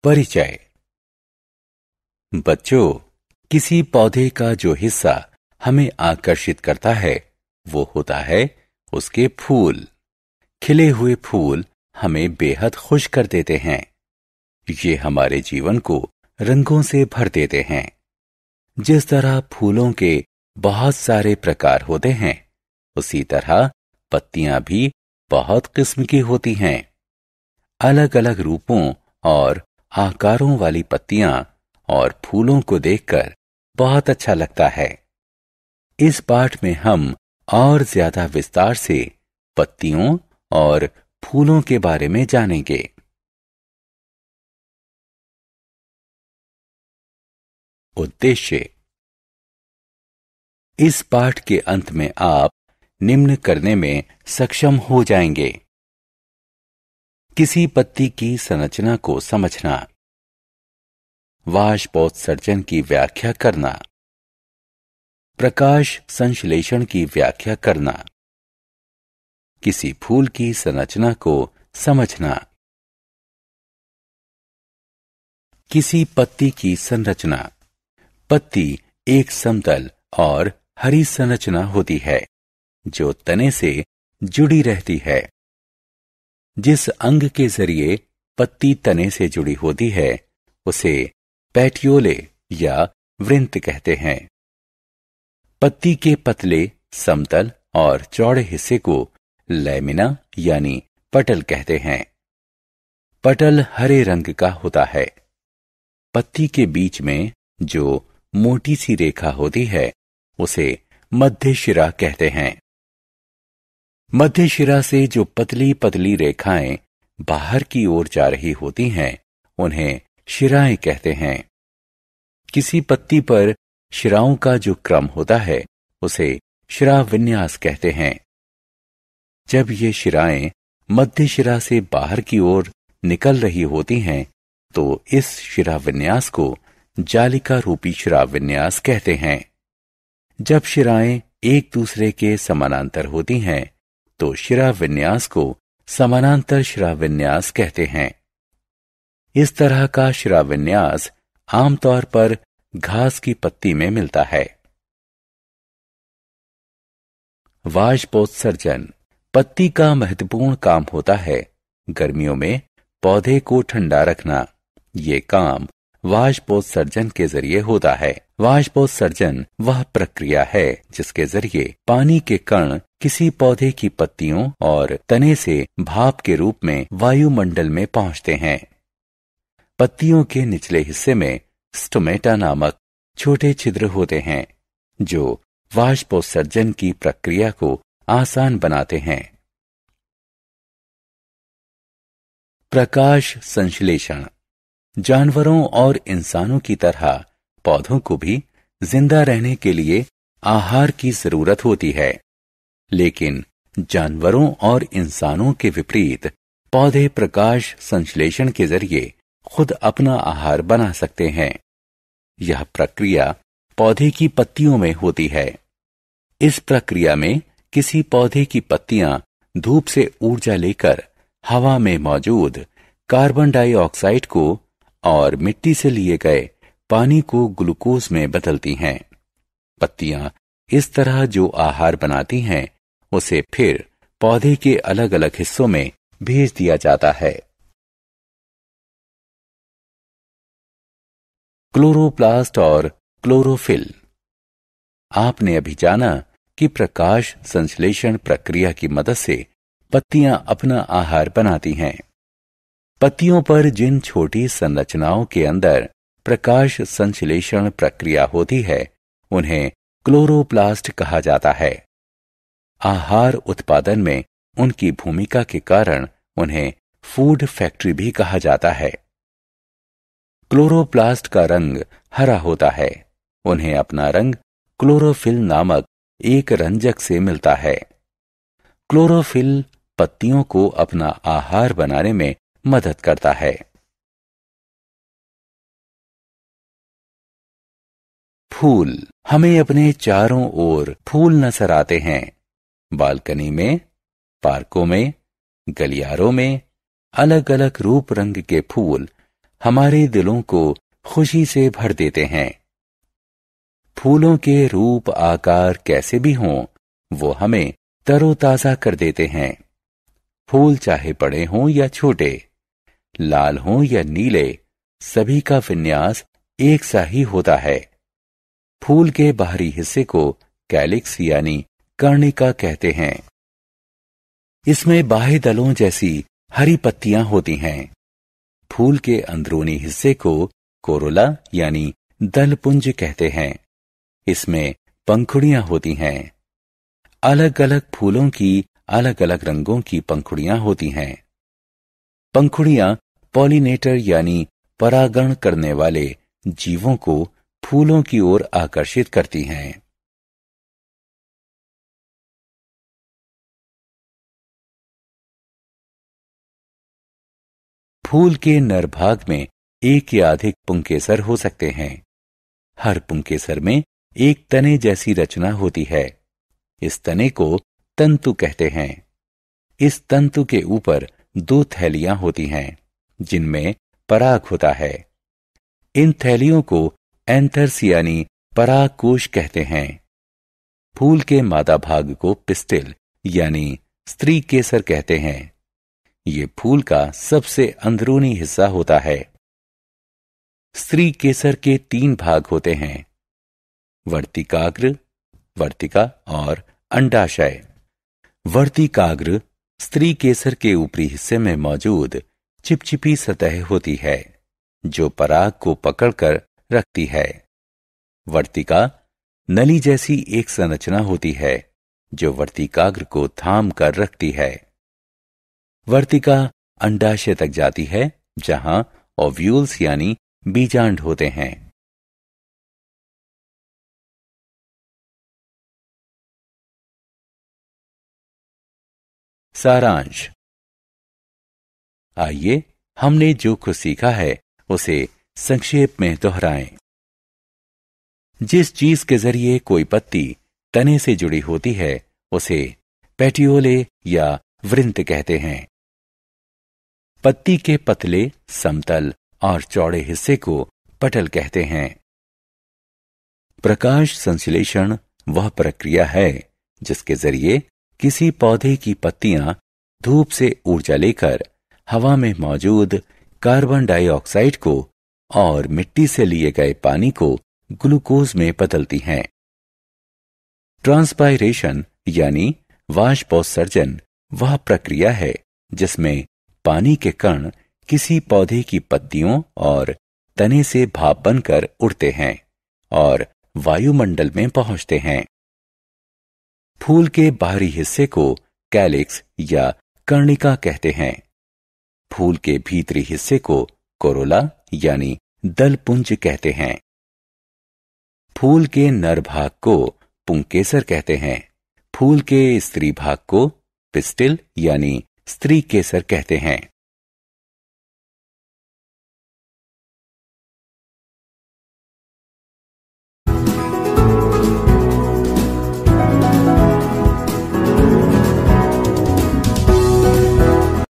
परिचय। बच्चों, किसी पौधे का जो हिस्सा हमें आकर्षित करता है वो होता है उसके फूल। खिले हुए फूल हमें बेहद खुश कर देते हैं। ये हमारे जीवन को रंगों से भर देते हैं। जिस तरह फूलों के बहुत सारे प्रकार होते हैं, उसी तरह पत्तियां भी बहुत किस्म की होती हैं। अलग अलग रूपों और आकारों वाली पत्तियां और फूलों को देखकर बहुत अच्छा लगता है। इस पाठ में हम और ज्यादा विस्तार से पत्तियों और फूलों के बारे में जानेंगे। उद्देश्य। इस पाठ के अंत में आप निम्न करने में सक्षम हो जाएंगे। किसी पत्ती की संरचना को समझना, वाष्पोत्सर्जन की व्याख्या करना, प्रकाश संश्लेषण की व्याख्या करना, किसी फूल की संरचना को समझना। किसी पत्ती की संरचना। पत्ती एक समतल और हरी संरचना होती है जो तने से जुड़ी रहती है। जिस अंग के जरिए पत्ती तने से जुड़ी होती है उसे पैटियोले या वृंत कहते हैं। पत्ती के पतले, समतल और चौड़े हिस्से को लैमिना यानी पटल कहते हैं। पटल हरे रंग का होता है। पत्ती के बीच में जो मोटी सी रेखा होती है उसे मध्य शिरा कहते हैं। मध्य शिरा से जो पतली पतली रेखाएं बाहर की ओर जा रही होती हैं उन्हें शिराएं कहते हैं। किसी पत्ती पर शिराओं का जो क्रम होता है उसे शिरा विन्यास कहते हैं। जब ये शिराएं मध्य शिरा से बाहर की ओर निकल रही होती हैं तो इस शिरा विन्यास को जालिका रूपी शिरा विन्यास कहते हैं। जब शिराएं एक दूसरे के समानांतर होती हैं तो शिरा विन्यास को समानांतर शिरा विन्यास कहते हैं। इस तरह का शिरा विन्यास आमतौर पर घास की पत्ती में मिलता है। वाष्पोत्सर्जन। पत्ती का महत्वपूर्ण काम होता है गर्मियों में पौधे को ठंडा रखना। ये काम वाष्पोत्सर्जन के जरिए होता है। वाष्पोत्सर्जन वह प्रक्रिया है जिसके जरिए पानी के कण किसी पौधे की पत्तियों और तने से भाप के रूप में वायुमंडल में पहुंचते हैं। पत्तियों के निचले हिस्से में स्टोमेटा नामक छोटे छिद्र होते हैं जो वाष्पोत्सर्जन की प्रक्रिया को आसान बनाते हैं। प्रकाश संश्लेषण। जानवरों और इंसानों की तरह पौधों को भी जिंदा रहने के लिए आहार की जरूरत होती है, लेकिन जानवरों और इंसानों के विपरीत पौधे प्रकाश संश्लेषण के जरिए खुद अपना आहार बना सकते हैं। यह प्रक्रिया पौधे की पत्तियों में होती है। इस प्रक्रिया में किसी पौधे की पत्तियां धूप से ऊर्जा लेकर हवा में मौजूद कार्बन डाइऑक्साइड को और मिट्टी से लिए गए पानी को ग्लूकोज में बदलती हैं। पत्तियां इस तरह जो आहार बनाती हैं उसे फिर पौधे के अलग अलग हिस्सों में भेज दिया जाता है। क्लोरोप्लास्ट और क्लोरोफिल। आपने अभी जाना कि प्रकाश संश्लेषण प्रक्रिया की मदद से पत्तियां अपना आहार बनाती हैं। पत्तियों पर जिन छोटी संरचनाओं के अंदर प्रकाश संश्लेषण प्रक्रिया होती है उन्हें क्लोरोप्लास्ट कहा जाता है। आहार उत्पादन में उनकी भूमिका के कारण उन्हें फूड फैक्ट्री भी कहा जाता है। क्लोरोप्लास्ट का रंग हरा होता है। उन्हें अपना रंग क्लोरोफिल नामक एक रंजक से मिलता है। क्लोरोफिल पत्तियों को अपना आहार बनाने में मदद करता है। फूल। हमें अपने चारों ओर फूल नजर आते हैं। बालकनी में, पार्कों में, गलियारों में अलग अलग रूप रंग के फूल हमारे दिलों को खुशी से भर देते हैं। फूलों के रूप आकार कैसे भी हों, वो हमें तरोताजा कर देते हैं। फूल चाहे बड़े हों या छोटे, लाल हों या नीले, सभी का विन्यास एक सा ही होता है। फूल के बाहरी हिस्से को कैलिक्स यानी कर्णिका कहते हैं। इसमें बाह्य दलों जैसी हरी पत्तियां होती हैं। फूल के अंदरूनी हिस्से को कोरोला यानी दलपुंज कहते हैं। इसमें पंखुड़ियां होती हैं। अलग अलग फूलों की अलग अलग रंगों की पंखुड़ियां होती हैं। पंखुड़ियां पॉलिनेटर यानी परागण करने वाले जीवों को फूलों की ओर आकर्षित करती हैं। फूल के नर भाग में एक या अधिक पुंकेसर हो सकते हैं। हर पुंकेसर में एक तने जैसी रचना होती है। इस तने को तंतु कहते हैं। इस तंतु के ऊपर दो थैलियां होती हैं जिनमें पराग होता है। इन थैलियों को एंथर्स यानी पराग कोश कहते हैं। फूल के मादा भाग को पिस्टिल यानी स्त्री केसर कहते हैं। ये फूल का सबसे अंदरूनी हिस्सा होता है। स्त्री केसर के 3 भाग होते हैं, वर्तिकाग्र, वर्तिका और अंडाशय। वर्तिकाग्र स्त्री केसर के ऊपरी हिस्से में मौजूद चिपचिपी सतह होती है जो पराग को पकड़कर रखती है। वर्तिका नली जैसी एक संरचना होती है जो वर्तिकाग्र को थाम कर रखती है। वर्तिका अंडाशय तक जाती है जहां ओव्यूल्स यानी बीजांड होते हैं। सारांश। आइए हमने जो कुछ सीखा है उसे संक्षेप में दोहराएं। जिस चीज के जरिए कोई पत्ती तने से जुड़ी होती है उसे पेटियोले या वृंत कहते हैं। पत्ती के पतले, समतल और चौड़े हिस्से को पटल कहते हैं। प्रकाश संश्लेषण वह प्रक्रिया है जिसके जरिए किसी पौधे की पत्तियां धूप से ऊर्जा लेकर हवा में मौजूद कार्बन डाइऑक्साइड को और मिट्टी से लिए गए पानी को ग्लूकोज में बदलती हैं। ट्रांसपायरेशन यानी वाष्पोत्सर्जन वह प्रक्रिया है जिसमें पानी के कण किसी पौधे की पत्तियों और तने से भाप बनकर उड़ते हैं और वायुमंडल में पहुंचते हैं। फूल के बाहरी हिस्से को कैलिक्स या कर्णिका कहते हैं। फूल के भीतरी हिस्से को कोरोला यानी दलपुंज कहते हैं। फूल के नर भाग को पुंकेसर कहते हैं। फूल के स्त्री भाग को पिस्टिल यानी स्त्री केसर कहते हैं।